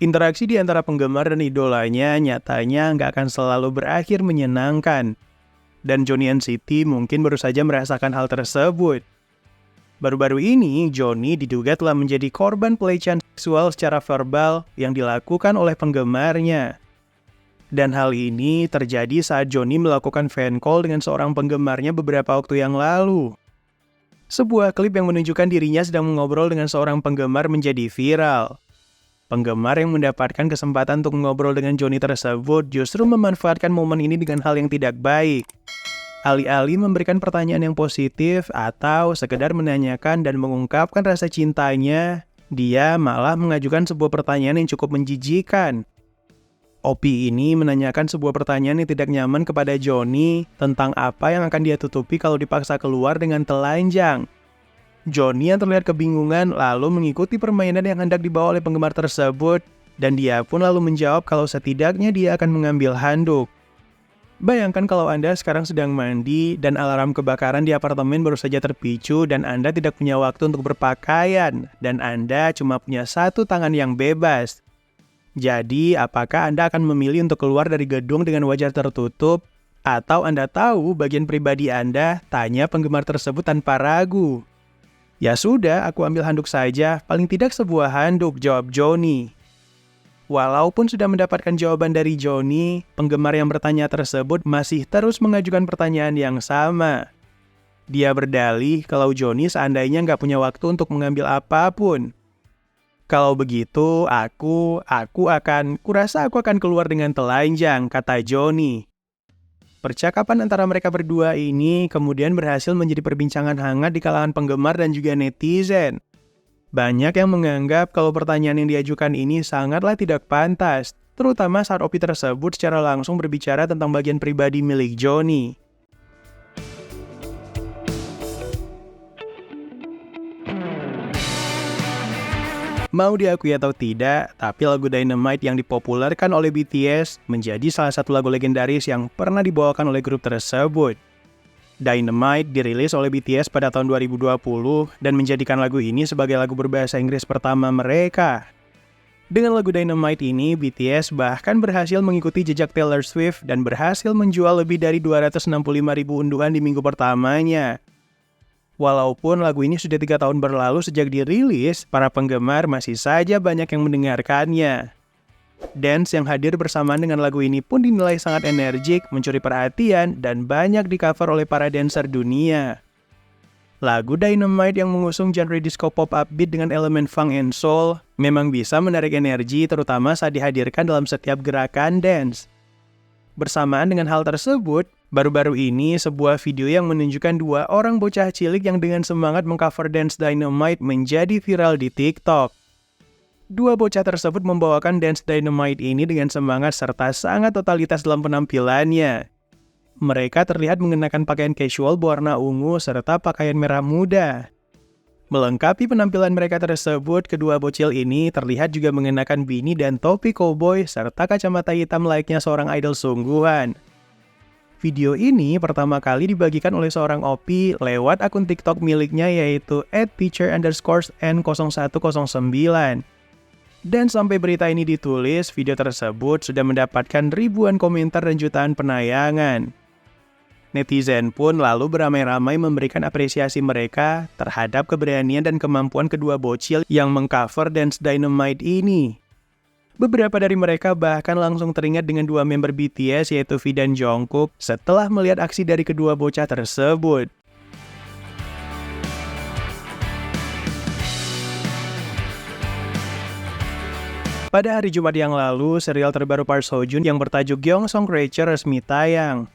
Interaksi di antara penggemar dan idolanya nyatanya nggak akan selalu berakhir menyenangkan. Dan Johnny NCT mungkin baru saja merasakan hal tersebut. Baru-baru ini, Johnny diduga telah menjadi korban pelecehan seksual secara verbal yang dilakukan oleh penggemarnya. Dan hal ini terjadi saat Johnny melakukan fan call dengan seorang penggemarnya beberapa waktu yang lalu. Sebuah klip yang menunjukkan dirinya sedang mengobrol dengan seorang penggemar menjadi viral. Penggemar yang mendapatkan kesempatan untuk mengobrol dengan Johnny tersebut justru memanfaatkan momen ini dengan hal yang tidak baik. Alih-alih memberikan pertanyaan yang positif atau sekedar menanyakan dan mengungkapkan rasa cintanya, dia malah mengajukan sebuah pertanyaan yang cukup menjijikan. Opie ini menanyakan sebuah pertanyaan yang tidak nyaman kepada Johnny tentang apa yang akan dia tutupi kalau dipaksa keluar dengan telanjang. Johnny yang terlihat kebingungan lalu mengikuti permainan yang hendak dibawa oleh penggemar tersebut, dan dia pun lalu menjawab kalau setidaknya dia akan mengambil handuk. Bayangkan kalau Anda sekarang sedang mandi dan alarm kebakaran di apartemen baru saja terpicu dan Anda tidak punya waktu untuk berpakaian dan Anda cuma punya satu tangan yang bebas. Jadi, apakah Anda akan memilih untuk keluar dari gedung dengan wajah tertutup? Atau Anda tahu bagian pribadi Anda? Tanya penggemar tersebut tanpa ragu. Ya sudah, aku ambil handuk saja, paling tidak sebuah handuk, jawab Johnny. Walaupun sudah mendapatkan jawaban dari Johnny, penggemar yang bertanya tersebut masih terus mengajukan pertanyaan yang sama. Dia berdalih kalau Johnny seandainya nggak punya waktu untuk mengambil apapun. Kalau begitu, kurasa aku akan keluar dengan telanjang, kata Johnny. Percakapan antara mereka berdua ini kemudian berhasil menjadi perbincangan hangat di kalangan penggemar dan juga netizen. Banyak yang menganggap kalau pertanyaan yang diajukan ini sangatlah tidak pantas, terutama saat Opie tersebut secara langsung berbicara tentang bagian pribadi milik Johnny. Mau diakui atau tidak, tapi lagu Dynamite yang dipopulerkan oleh BTS menjadi salah satu lagu legendaris yang pernah dibawakan oleh grup tersebut. Dynamite dirilis oleh BTS pada tahun 2020 dan menjadikan lagu ini sebagai lagu berbahasa Inggris pertama mereka. Dengan lagu Dynamite ini, BTS bahkan berhasil mengikuti jejak Taylor Swift dan berhasil menjual lebih dari 265.000 unduhan di minggu pertamanya. Walaupun lagu ini sudah 3 tahun berlalu sejak dirilis, para penggemar masih saja banyak yang mendengarkannya. Dance yang hadir bersamaan dengan lagu ini pun dinilai sangat energik, mencuri perhatian, dan banyak di-cover oleh para dancer dunia. Lagu Dynamite yang mengusung genre disco pop upbeat dengan elemen funk and soul memang bisa menarik energi terutama saat dihadirkan dalam setiap gerakan dance. Bersamaan dengan hal tersebut, baru-baru ini sebuah video yang menunjukkan 2 orang bocah cilik yang dengan semangat mengcover dance Dynamite menjadi viral di TikTok. 2 bocah tersebut membawakan dance Dynamite ini dengan semangat serta sangat totalitas dalam penampilannya. Mereka terlihat mengenakan pakaian casual berwarna ungu serta pakaian merah muda. Melengkapi penampilan mereka tersebut, kedua bocil ini terlihat juga mengenakan beanie dan topi cowboy serta kacamata hitam layaknya seorang idol sungguhan. Video ini pertama kali dibagikan oleh seorang Opie lewat akun TikTok miliknya yaitu @teacher_n0109. Dan sampai berita ini ditulis, video tersebut sudah mendapatkan ribuan komentar dan jutaan penayangan. Netizen pun lalu beramai-ramai memberikan apresiasi mereka terhadap keberanian dan kemampuan kedua bocil yang mengcover dance Dynamite ini. Beberapa dari mereka bahkan langsung teringat dengan 2 member BTS yaitu V dan Jungkook setelah melihat aksi dari kedua bocah tersebut. Pada hari Jumat yang lalu, serial terbaru Park Seo-joon yang bertajuk Gyeongsong Creature resmi tayang.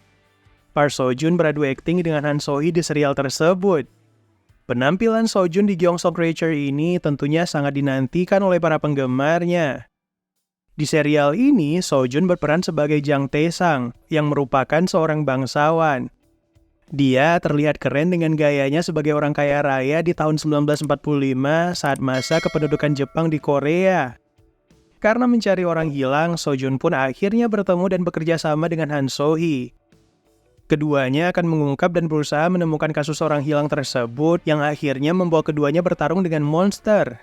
Park Seo-joon beradu akting dengan Han So-hee di serial tersebut. Penampilan Seo-joon di Gyeongsong Creature ini tentunya sangat dinantikan oleh para penggemarnya. Di serial ini, Seo-joon berperan sebagai Jang Tae-sang, yang merupakan seorang bangsawan. Dia terlihat keren dengan gayanya sebagai orang kaya raya di tahun 1945 saat masa kependudukan Jepang di Korea. Karena mencari orang hilang, Seo-joon pun akhirnya bertemu dan bekerja sama dengan Han So-hee. Keduanya akan mengungkap dan berusaha menemukan kasus orang hilang tersebut yang akhirnya membawa keduanya bertarung dengan monster.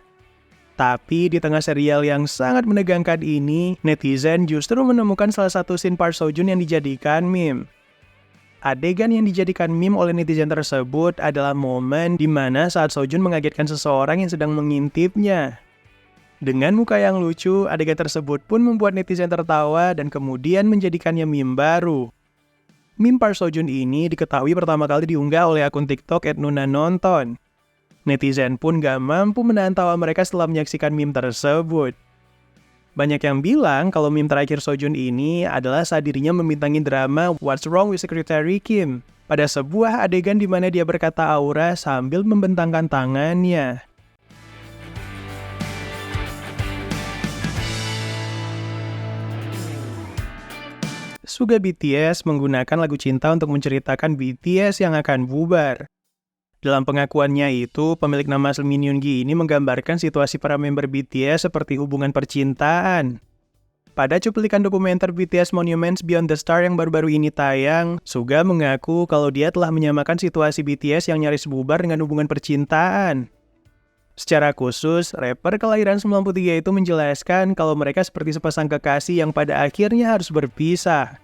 Tapi di tengah serial yang sangat menegangkan ini, netizen justru menemukan salah satu scene Park Seo-joon yang dijadikan meme. Adegan yang dijadikan meme oleh netizen tersebut adalah momen di mana saat Seo-joon mengagetkan seseorang yang sedang mengintipnya. Dengan muka yang lucu, adegan tersebut pun membuat netizen tertawa dan kemudian menjadikannya meme baru. Meme Park Seo-joon ini diketahui pertama kali diunggah oleh akun TikTok @nunanonton. Netizen pun gak mampu menahan tawa mereka setelah menyaksikan meme tersebut. Banyak yang bilang kalau meme terakhir Seo-joon ini adalah saat dirinya membintangi drama What's Wrong with Secretary Kim pada sebuah adegan di mana dia berkata aura sambil membentangkan tangannya. Suga BTS menggunakan lagu cinta untuk menceritakan BTS yang akan bubar. Dalam pengakuannya itu, pemilik nama asli Min Yoongi ini menggambarkan situasi para member BTS seperti hubungan percintaan. Pada cuplikan dokumenter BTS Monuments Beyond the Star yang baru-baru ini tayang, Suga mengaku kalau dia telah menyamakan situasi BTS yang nyaris bubar dengan hubungan percintaan. Secara khusus, rapper kelahiran 93 itu menjelaskan kalau mereka seperti sepasang kekasih yang pada akhirnya harus berpisah.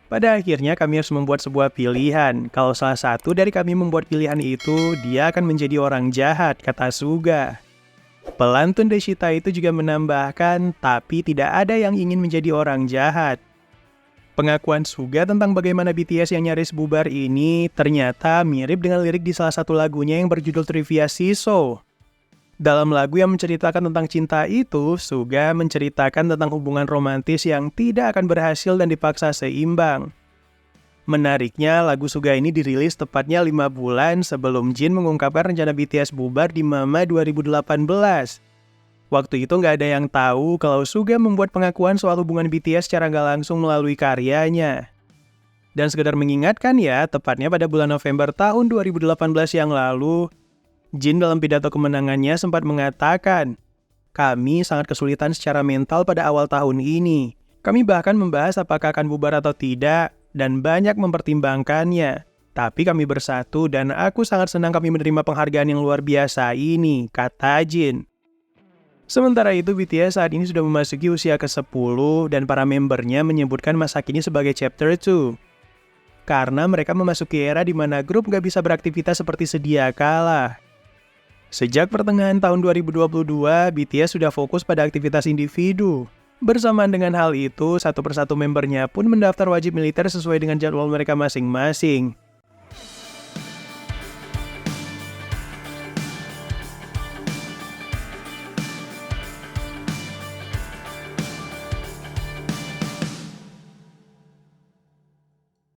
Pada akhirnya kami harus membuat sebuah pilihan. Kalau salah satu dari kami membuat pilihan itu, dia akan menjadi orang jahat, kata Suga. Pelantun Deshita itu juga menambahkan, tapi tidak ada yang ingin menjadi orang jahat. Pengakuan Suga tentang bagaimana BTS yang nyaris bubar ini ternyata mirip dengan lirik di salah satu lagunya yang berjudul Trivia Seesaw. Dalam lagu yang menceritakan tentang cinta itu, Suga menceritakan tentang hubungan romantis yang tidak akan berhasil dan dipaksa seimbang. Menariknya, lagu Suga ini dirilis tepatnya 5 bulan sebelum Jin mengungkapkan rencana BTS bubar di Mama 2018. Waktu itu nggak ada yang tahu kalau Suga membuat pengakuan soal hubungan BTS secara nggak langsung melalui karyanya. Dan sekedar mengingatkan ya, tepatnya pada bulan November tahun 2018 yang lalu, Jin dalam pidato kemenangannya sempat mengatakan, "Kami sangat kesulitan secara mental pada awal tahun ini. Kami bahkan membahas apakah akan bubar atau tidak, dan banyak mempertimbangkannya. Tapi kami bersatu dan aku sangat senang kami menerima penghargaan yang luar biasa ini," kata Jin. Sementara itu, BTS saat ini sudah memasuki usia ke-10 dan para membernya menyebutkan masa kini sebagai Chapter 2. Karena mereka memasuki era di mana grup gak bisa beraktivitas seperti sedia kala. Sejak pertengahan tahun 2022, BTS sudah fokus pada aktivitas individu. Bersamaan dengan hal itu, satu persatu membernya pun mendaftar wajib militer sesuai dengan jadwal mereka masing-masing.